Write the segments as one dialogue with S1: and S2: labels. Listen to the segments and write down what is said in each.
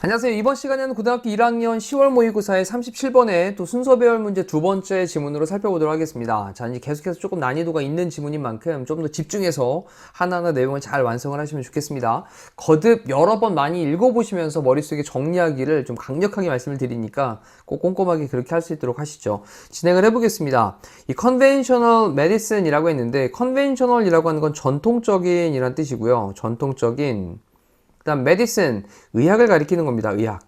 S1: 안녕하세요. 이번 시간에는 고등학교 1학년 10월 모의고사의 37번에 또 순서 배열 문제 두 번째 지문으로 살펴보도록 하겠습니다. 자, 이제 계속해서 조금 난이도가 있는 지문인 만큼 좀 더 집중해서 하나하나 내용을 잘 완성을 하시면 좋겠습니다. 거듭 여러 번 많이 읽어보시면서 머릿속에 정리하기를 좀 강력하게 말씀을 드리니까 꼭 꼼꼼하게 그렇게 할 수 있도록 하시죠. 진행을 해보겠습니다. 이 conventional medicine이라고 했는데 conventional이라고 하는 건 전통적인 이란 뜻이고요. 전통적인 그 다음 medicine, 의학을 가리키는 겁니다. 의학.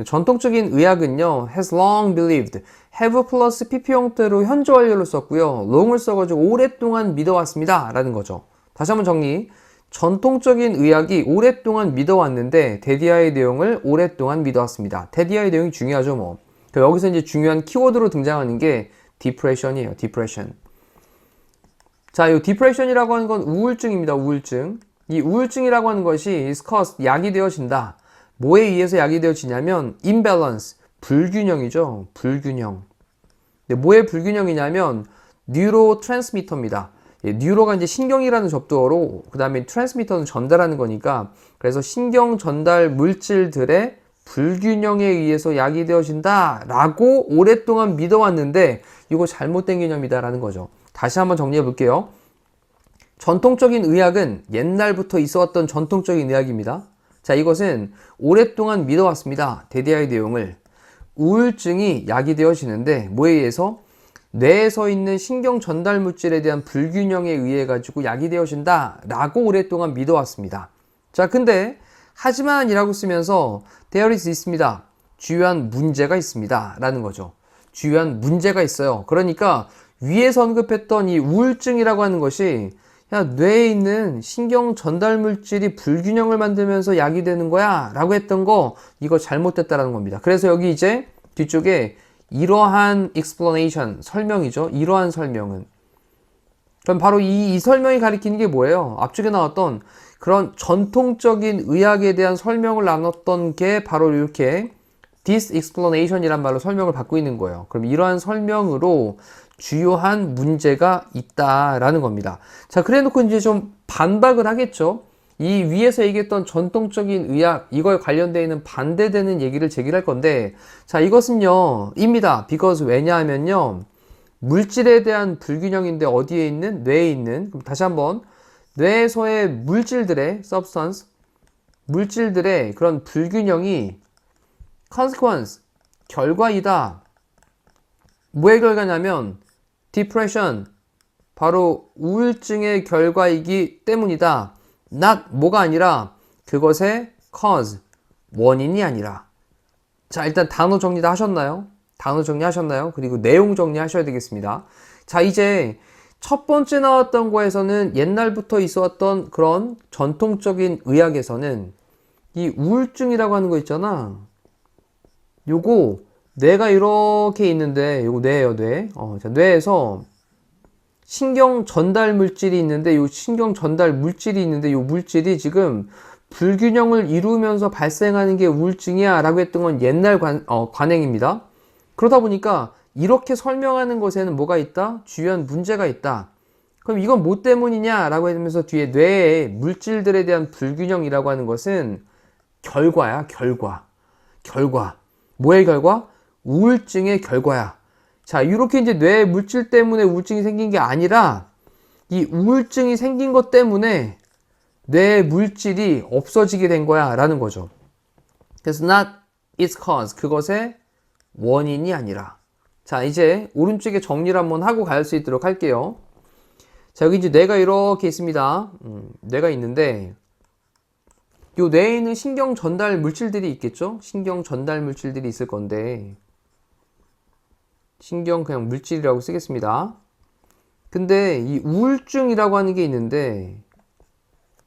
S1: 전통적인 의학은요, has long believed, have 플러스 pp 형태로 현재 완료를 썼고요. long을 써가지고 오랫동안 믿어왔습니다. 라는 거죠. 다시 한번 정리. 전통적인 의학이 오랫동안 믿어왔는데 데디아의 내용을 오랫동안 믿어왔습니다. 데디아의 내용이 중요하죠, 뭐. 여기서 이제 중요한 키워드로 등장하는 게 depression이에요. depression. 자, 이 depression이라고 하는 건 우울증입니다. 우울증. 이 우울증이라고 하는 것이 is caused, 약이 되어진다. 뭐에 의해서 약이 되어지냐면 imbalance, 불균형이죠. 불균형. 근데 뭐의 불균형이냐면 neurotransmitter입니다. 예, 뉴로가 이제 신경이라는 접두어로 그 다음에 트랜스미터는 전달하는 거니까 그래서 신경 전달 물질들의 불균형에 의해서 약이 되어진다 라고 오랫동안 믿어왔는데 이거 잘못된 개념이다 라는 거죠. 다시 한번 정리해 볼게요. 전통적인 의학은 옛날부터 있어왔던 전통적인 의학입니다. 자, 이것은 오랫동안 믿어왔습니다. 데디아의 내용을. 우울증이 약이 되어지는데 뭐에 의해서? 뇌에서 있는 신경 전달 물질에 대한 불균형에 의해 가지고 약이 되어진다 라고 오랫동안 믿어왔습니다. 자, 근데 하지만 이라고 쓰면서 there is 있습니다. 주요한 문제가 있습니다 라는 거죠. 주요한 문제가 있어요. 그러니까 위에서 언급했던 이 우울증이라고 하는 것이 야, 뇌에 있는 신경 전달 물질이 불균형을 만들면서 약이 되는 거야 라고 했던 거 이거 잘못됐다라는 겁니다. 그래서 여기 이제 뒤쪽에 이러한 explanation, 설명이죠. 이러한 설명은 그럼 바로 이 설명이 가리키는 게 뭐예요? 앞쪽에 나왔던 그런 전통적인 의학에 대한 설명을 나눴던 게 바로 이렇게 this explanation 이란 말로 설명을 받고 있는 거예요. 그럼 이러한 설명으로 주요한 문제가 있다라는 겁니다. 자, 그래 놓고 이제 좀 반박을 하겠죠. 이 위에서 얘기했던 전통적인 의학, 이거에 관련되어 있는 반대되는 얘기를 제기할 건데, 자, 이것은요, 입니다. because 왜냐하면요, 물질에 대한 불균형인데 어디에 있는? 뇌에 있는. 그럼 다시 한번, 뇌에서의 물질들의 substance, 물질들의 그런 불균형이 consequence, 결과이다. 뭐의 결과냐면 depression, 바로 우울증의 결과이기 때문이다. not 뭐가 아니라 그것의 cause, 원인이 아니라. 자, 일단 단어 정리 다 하셨나요? 단어 정리하셨나요? 그리고 내용 정리하셔야 되겠습니다. 자, 이제 첫 번째 나왔던 거에서는 옛날부터 있어왔던 그런 전통적인 의학에서는 이 우울증이라고 하는 거 있잖아. 요거 뇌가 이렇게 있는데 요거 뇌예요, 뇌. 자, 뇌에서 신경 전달 물질이 있는데 요 신경 전달 물질이 있는데 요 물질이 지금 불균형을 이루면서 발생하는 게 우울증이야 라고 했던 건 옛날 관행입니다. 그러다 보니까 이렇게 설명하는 것에는 뭐가 있다? 주요한 문제가 있다. 그럼 이건 뭐 때문이냐 라고 하면서 뒤에 뇌의 물질들에 대한 불균형이라고 하는 것은 결과야, 결과. 뭐의 결과? 우울증의 결과야. 자, 이렇게 이제 뇌 물질 때문에 우울증이 생긴 게 아니라 이 우울증이 생긴 것 때문에 뇌 물질이 없어지게 된 거야 라는 거죠. 그래서 not its cause, 그것의 원인이 아니라. 자, 이제 오른쪽에 정리를 한번 하고 갈 수 있도록 할게요. 자, 여기 이제 뇌가 이렇게 있습니다. 뇌가 있는데 요 뇌에 있는 신경 전달 물질들이 있겠죠? 신경 전달 물질들이 있을 건데 신경 그냥 물질이라고 쓰겠습니다. 근데 이 우울증이라고 하는 게 있는데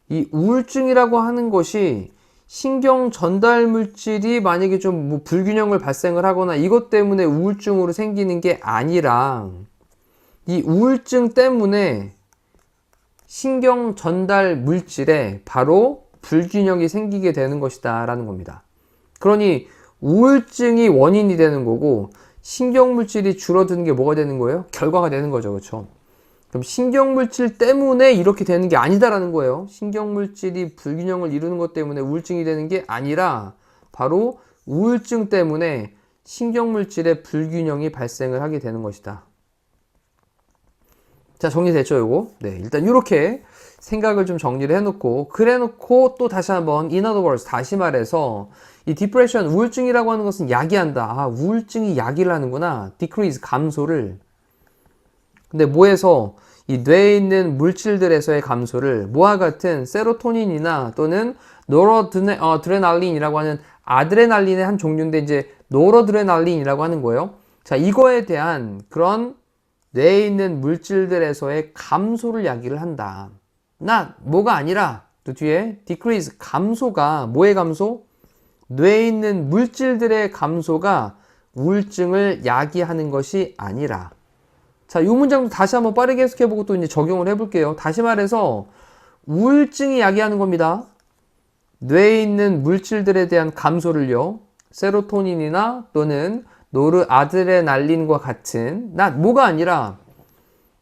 S1: 이 우울증이라고 하는 것이 신경 전달 물질이 만약에 좀 뭐 불균형을 발생을 하거나 이것 때문에 우울증으로 생기는 게 아니라 이 우울증 때문에 신경 전달 물질에 바로 불균형이 생기게 되는 것이다 라는 겁니다. 그러니 우울증이 원인이 되는 거고 신경물질이 줄어드는 게 뭐가 되는 거예요? 결과가 되는 거죠. 그렇죠? 그럼 신경물질 때문에 이렇게 되는 게 아니다라는 거예요. 신경물질이 불균형을 이루는 것 때문에 우울증이 되는 게 아니라 바로 우울증 때문에 신경물질의 불균형이 발생을 하게 되는 것이다. 자, 정리됐죠, 요거? 네, 일단 이렇게 생각을 좀 정리를 해놓고, 그래놓고 또 다시 한번, in other words, 다시 말해서, 이 depression, 우울증이라고 하는 것은 야기한다. 아, 우울증이 야기를 하는구나. decrease, 감소를. 근데 뭐에서? 이 뇌에 있는 물질들에서의 감소를 뭐와 같은 세로토닌이나 또는 노르드레날린이라고 하는 아드레날린의 한 종류인데 이제 노르드레날린이라고 하는 거예요. 자, 이거에 대한 그런 뇌에 있는 물질들에서의 감소를 야기를 한다. 뭐가 아니라 또 뒤에 decrease, 감소가 뭐의 감소? 뇌에 있는 물질들의 감소가 우울증을 야기하는 것이 아니라. 자, 이 문장도 다시 한번 빠르게 해석해보고 또 이제 적용을 해볼게요. 다시 말해서 우울증이 야기하는 겁니다. 뇌에 있는 물질들에 대한 감소를요. 세로토닌이나 또는 노르아드레날린과 같은 뭐가 아니라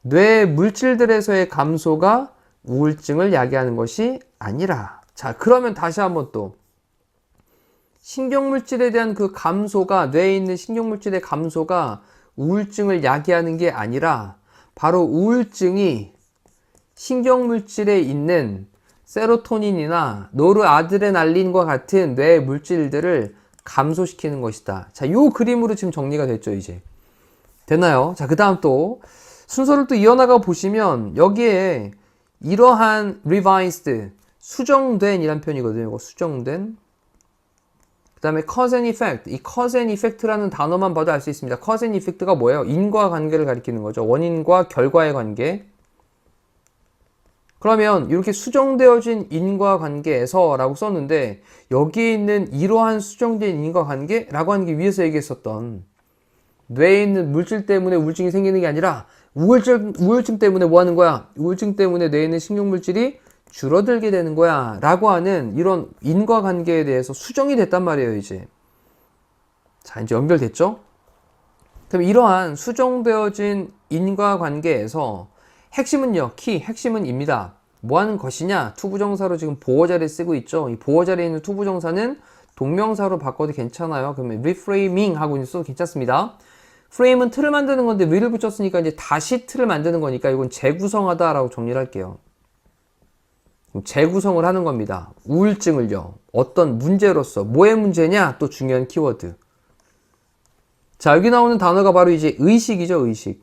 S1: 뇌 물질들에서의 감소가 우울증을 야기하는 것이 아니라. 자, 그러면 다시 한번 또 신경물질에 대한 그 감소가 뇌에 있는 신경물질의 감소가 우울증을 야기하는 게 아니라 바로 우울증이 신경물질에 있는 세로토닌이나 노르아드레날린과 같은 뇌 물질들을 감소시키는 것이다. 자, 요 그림으로 지금 정리가 됐죠, 이제. 됐나요? 자, 그 다음 또 순서를 또 이어나가 보시면 여기에 이러한 revised, 수정된 이란 표현이거든요. 이거 수정된. 그 다음에 cause and effect. 이 cause and effect라는 단어만 봐도 알 수 있습니다. cause and effect가 뭐예요? 인과관계를 가리키는 거죠. 원인과 결과의 관계. 그러면 이렇게 수정되어진 인과관계에서 라고 썼는데 여기에 있는 이러한 수정된 인과관계라고 하는 게 위에서 얘기했었던 뇌에 있는 물질 때문에 우울증이 생기는 게 아니라 우울증 때문에 뭐 하는 거야? 우울증 때문에 뇌에 있는 신경물질이 줄어들게 되는 거야 라고 하는 이런 인과관계에 대해서 수정이 됐단 말이에요, 이제. 자, 이제 연결됐죠? 그럼 이러한 수정되어진 인과관계에서 핵심은요, 핵심은 입니다. 뭐 하는 것이냐? 투부정사로 지금 보어자리를 쓰고 있죠. 이 보어자리에 있는 투부정사는 동명사로 바꿔도 괜찮아요. 그러면 reframing 하고 써도 괜찮습니다. frame은 틀을 만드는 건데 will을 붙였으니까 이제 다시 틀을 만드는 거니까 이건 재구성하다 라고 정리를 할게요. 재구성을 하는 겁니다. 우울증을요. 어떤 문제로서 뭐의 문제냐? 또 중요한 키워드. 자, 여기 나오는 단어가 바로 이제 의식이죠, 의식.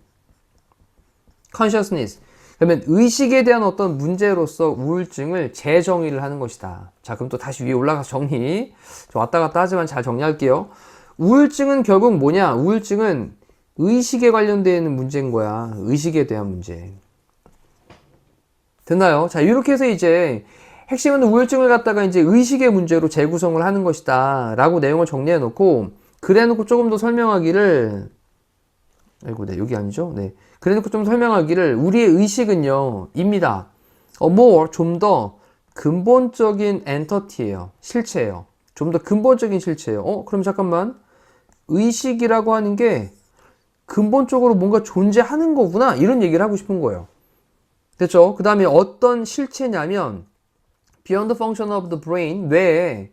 S1: consciousness. 그러면 의식에 대한 어떤 문제로서 우울증을 재정의를 하는 것이다. 자, 그럼 또 다시 위에 올라가서 정리. 좀 왔다 갔다 하지만 잘 정리할게요. 우울증은 결국 뭐냐? 우울증은 의식에 관련되어 있는 문제인 거야. 의식에 대한 문제. 됐나요? 자, 이렇게 해서 이제 핵심은 우울증을 갖다가 이제 의식의 문제로 재구성을 하는 것이다. 라고 내용을 정리해 놓고, 그래 놓고 조금 더 설명하기를, 아이고, 네, 여기 아니죠? 네. 그래 놓고 좀 설명하기를, 우리의 의식은요, 입니다. more, 좀 더 근본적인 엔터티예요. 실체예요. 좀 더 근본적인 실체예요. 그럼 잠깐만. 의식이라고 하는 게 근본적으로 뭔가 존재하는 거구나. 이런 얘기를 하고 싶은 거예요. 됐죠? 그 다음에 어떤 실체냐면 beyond the function of the brain, 뇌의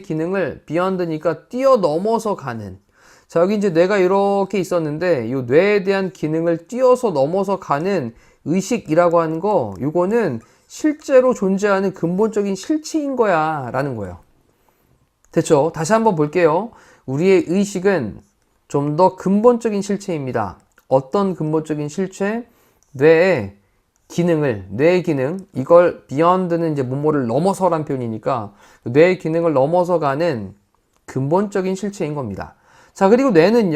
S1: 기능을 beyond니까 뛰어넘어서 가는. 자, 여기 이제 뇌가 이렇게 있었는데 이 뇌에 대한 기능을 뛰어서 넘어서 가는 의식이라고 하는 거, 이거는 실제로 존재하는 근본적인 실체인 거야 라는 거예요. 됐죠? 다시 한번 볼게요. 우리의 의식은 좀 더 근본적인 실체입니다. 어떤 근본적인 실체? 뇌의 기능, 이걸 beyond는 이제 뭐뭐를 넘어서란 표현이니까 뇌의 기능을 넘어서 가는 근본적인 실체인 겁니다. 자, 그리고 뇌는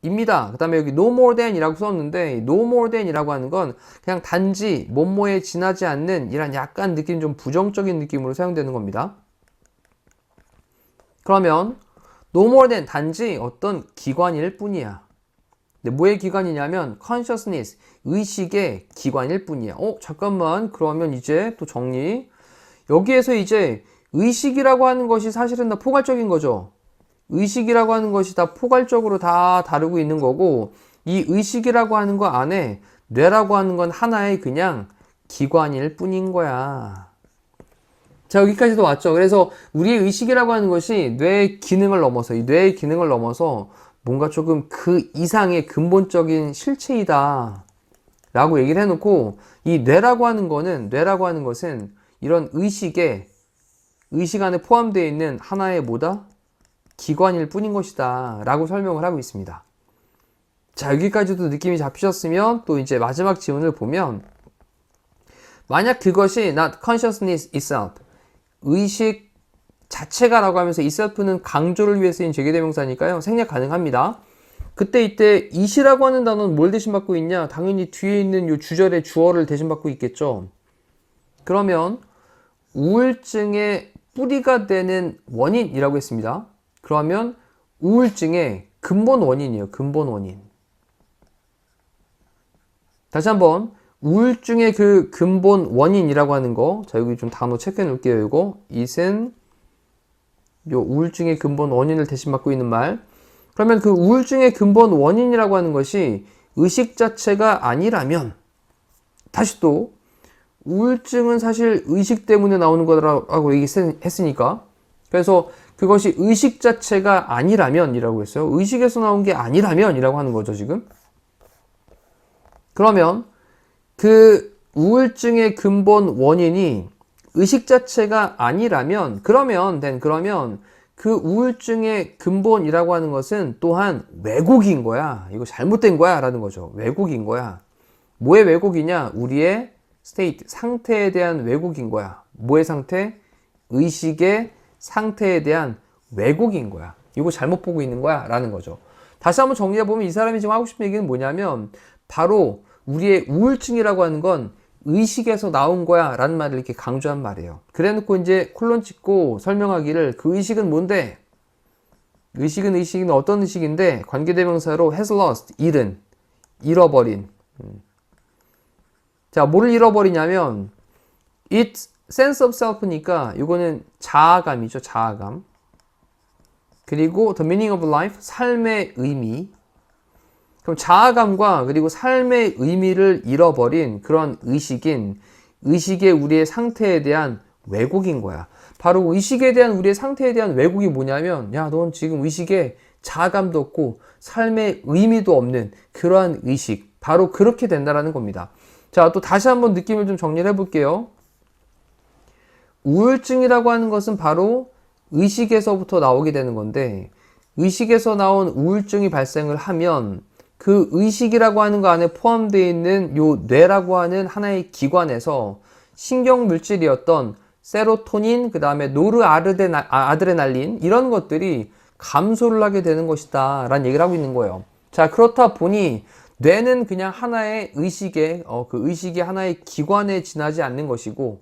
S1: 입니다. 그 다음에 여기 no more than 이라고 썼는데 no more than 이라고 하는 건 그냥 단지 뭐뭐에 지나지 않는 이런 약간 느낌 좀 부정적인 느낌으로 사용되는 겁니다. 그러면 no more than 단지 어떤 기관일 뿐이야. 근데 뭐의 기관이냐면 consciousness, 의식의 기관일 뿐이야. 잠깐만, 그러면 이제 또 정리. 여기에서 이제 의식이라고 하는 것이 사실은 다 포괄적인 거죠. 의식이라고 하는 것이 다 포괄적으로 다 다루고 있는 거고, 이 의식이라고 하는 거 안에 뇌라고 하는 건 하나의 그냥 기관일 뿐인 거야. 자, 여기까지도 왔죠. 그래서 우리의 의식이라고 하는 것이 뇌의 기능을 넘어서, 이 뇌의 기능을 넘어서 뭔가 조금 그 이상의 근본적인 실체이다 라고 얘기를 해놓고, 이 뇌라고 하는 것은 이런 의식 안에 포함되어 있는 하나의 뭐다? 기관일 뿐인 것이다 라고 설명을 하고 있습니다. 자, 여기까지도 느낌이 잡히셨으면 또 이제 마지막 지문을 보면, 만약 그것이 not consciousness itself, 의식 자체가 라고 하면서 itself는 강조를 위해 쓰인 제기대명사니까요, 생략 가능합니다. 그때 이때 it이라고 하는 단어는 뭘 대신받고 있냐? 당연히 뒤에 있는 요 주절의 주어를 대신받고 있겠죠. 그러면 우울증의 뿌리가 되는 원인이라고 했습니다. 그러면 우울증의 근본 원인이에요. 근본 원인. 다시 한번, 우울증의 그 근본 원인이라고 하는 거, 자, 여기 좀 단어 체크해 놓을게요. 이거 it은 요 우울증의 근본 원인을 대신 맡고 있는 말. 그러면 그 우울증의 근본 원인이라고 하는 것이 의식 자체가 아니라면, 다시 또 우울증은 사실 의식 때문에 나오는 거라고 얘기했으니까, 그래서 그것이 의식 자체가 아니라면 이라고 했어요. 의식에서 나온 게 아니라면 이라고 하는 거죠, 지금. 그러면 그 우울증의 근본 원인이 의식 자체가 아니라면, 그러면 그 우울증의 근본이라고 하는 것은 또한 왜곡인 거야. 이거 잘못된 거야 라는 거죠. 왜곡인 거야. 뭐의 왜곡이냐? 우리의 state, 상태에 대한 왜곡인 거야. 뭐의 상태? 의식의 상태에 대한 왜곡인 거야. 이거 잘못 보고 있는 거야 라는 거죠. 다시 한번 정리해보면 이 사람이 지금 하고 싶은 얘기는 뭐냐면, 바로 우리의 우울증이라고 하는 건 의식에서 나온 거야 라는 말을 이렇게 강조한 말이에요. 그래 놓고 이제 콜론 찍고 설명하기를, 그 의식은 뭔데? 의식은 어떤 의식인데, 관계대명사로 has lost, 잃어버린. 자, 뭐를 잃어버리냐면 its sense of self니까 이거는 자아감이죠. 자아감. 그리고 the meaning of life, 삶의 의미. 그럼 자아감과 그리고 삶의 의미를 잃어버린 그런 의식의 우리의 상태에 대한 왜곡인 거야. 바로 의식에 대한 우리의 상태에 대한 왜곡이 뭐냐면, 야, 넌 지금 의식에 자아감도 없고 삶의 의미도 없는 그러한 의식, 바로 그렇게 된다라는 겁니다. 자, 또 다시 한번 느낌을 좀 정리를 해볼게요. 우울증이라고 하는 것은 바로 의식에서부터 나오게 되는 건데, 의식에서 나온 우울증이 발생을 하면 그 의식이라고 하는 거 안에 포함되어 있는 요 뇌라고 하는 하나의 기관에서 신경물질이었던 세로토닌, 그 다음에 아드레날린, 이런 것들이 감소를 하게 되는 것이다 라는 얘기를 하고 있는 거예요. 자, 그렇다 보니 뇌는 그냥 하나의 그 의식의 하나의 기관에 지나지 않는 것이고,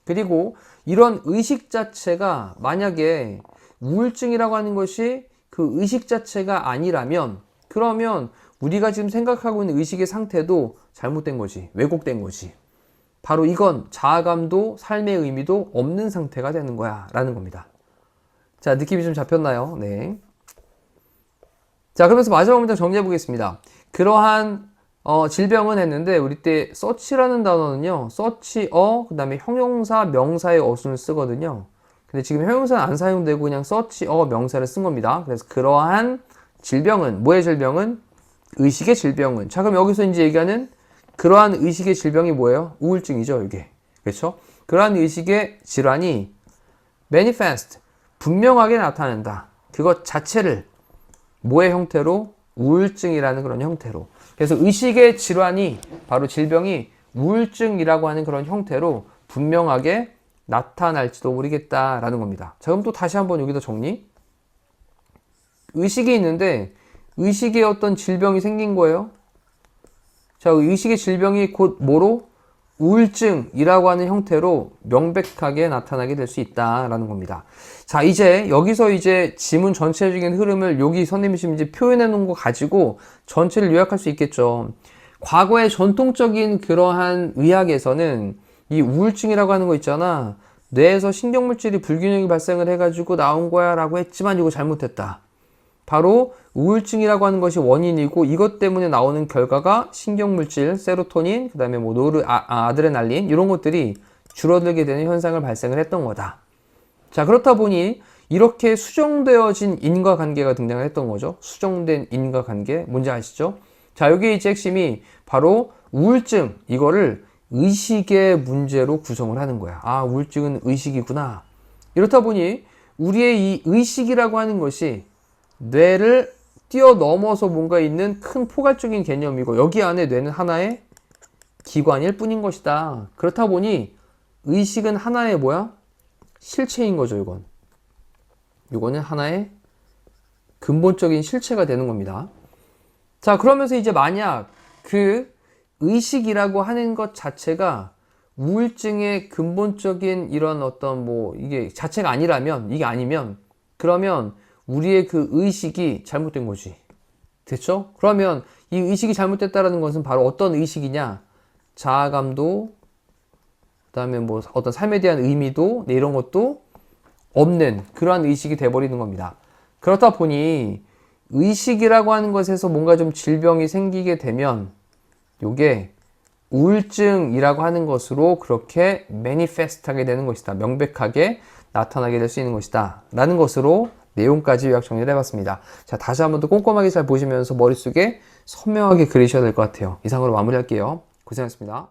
S1: 그리고 이런 의식 자체가 만약에 우울증이라고 하는 것이 그 의식 자체가 아니라면, 그러면 우리가 지금 생각하고 있는 의식의 상태도 잘못된 거지, 왜곡된 거지. 바로 이건 자아감도 삶의 의미도 없는 상태가 되는 거야 라는 겁니다. 자, 느낌이 좀 잡혔나요? 네. 자, 그러면서 마지막 문장 정리해 보겠습니다. 그러한 질병은 했는데, 우리 때 search라는 단어는요, 그 다음에 형용사, 명사의 어순을 쓰거든요. 근데 지금 형용사는 안 사용되고 그냥 search, 명사를 쓴 겁니다. 그래서 그러한 질병은, 뭐의 질병은? 의식의 질병은. 자, 그럼 여기서 이제 얘기하는 그러한 의식의 질병이 뭐예요? 우울증이죠, 이게. 그렇죠? 그러한 의식의 질환이 manifest, 분명하게 나타낸다. 그것 자체를 뭐의 형태로? 우울증이라는 그런 형태로. 그래서 의식의 질환이, 바로 질병이 우울증이라고 하는 그런 형태로 분명하게 나타날지도 모르겠다라는 겁니다. 자, 그럼 또 다시 한번 여기다 정리. 의식이 있는데 의식에 어떤 질병이 생긴 거예요. 자, 의식의 질병이 곧 뭐로? 우울증이라고 하는 형태로 명백하게 나타나게 될 수 있다라는 겁니다. 자, 이제 여기서 이제 지문 전체적인 흐름을 여기 선생님이 지금 이제 표현해 놓은 거 가지고 전체를 요약할 수 있겠죠. 과거의 전통적인 그러한 의학에서는 이 우울증이라고 하는 거 있잖아. 뇌에서 신경물질이 불균형이 발생을 해가지고 나온 거야 라고 했지만 이거 잘못했다. 바로 우울증이라고 하는 것이 원인이고 이것 때문에 나오는 결과가 신경물질, 세로토닌, 그 다음에 뭐 아드레날린 이런 것들이 줄어들게 되는 현상을 발생을 했던 거다. 자, 그렇다 보니 이렇게 수정되어진 인과관계가 등장을 했던 거죠. 수정된 인과관계 뭔지 아시죠? 자, 여기 이제 핵심이 바로 우울증, 이거를 의식의 문제로 구성을 하는 거야. 아, 우울증은 의식이구나. 이렇다 보니 우리의 이 의식이라고 하는 것이 뇌를 뛰어넘어서 뭔가 있는 큰 포괄적인 개념이고 여기 안에 뇌는 하나의 기관일 뿐인 것이다. 그렇다 보니 의식은 하나의 뭐야? 실체인 거죠, 이건. 이거는 하나의 근본적인 실체가 되는 겁니다. 자, 그러면서 이제 만약 그 의식이라고 하는 것 자체가 우울증의 근본적인 이런 어떤 뭐 이게 자체가 아니라면, 이게 아니면, 그러면 우리의 그 의식이 잘못된 거지. 됐죠? 그러면 이 의식이 잘못됐다라는 것은 바로 어떤 의식이냐? 자아감도, 그 다음에 뭐 어떤 삶에 대한 의미도, 네, 이런 것도 없는 그러한 의식이 돼버리는 겁니다. 그렇다 보니 의식이라고 하는 것에서 뭔가 좀 질병이 생기게 되면 요게 우울증이라고 하는 것으로 그렇게 매니페스트하게 되는 것이다. 명백하게 나타나게 될 수 있는 것이다. 라는 것으로 내용까지 요약 정리를 해봤습니다. 자, 다시 한번 더 꼼꼼하게 잘 보시면서 머릿속에 선명하게 그리셔야 될 것 같아요. 이상으로 마무리할게요. 고생하셨습니다.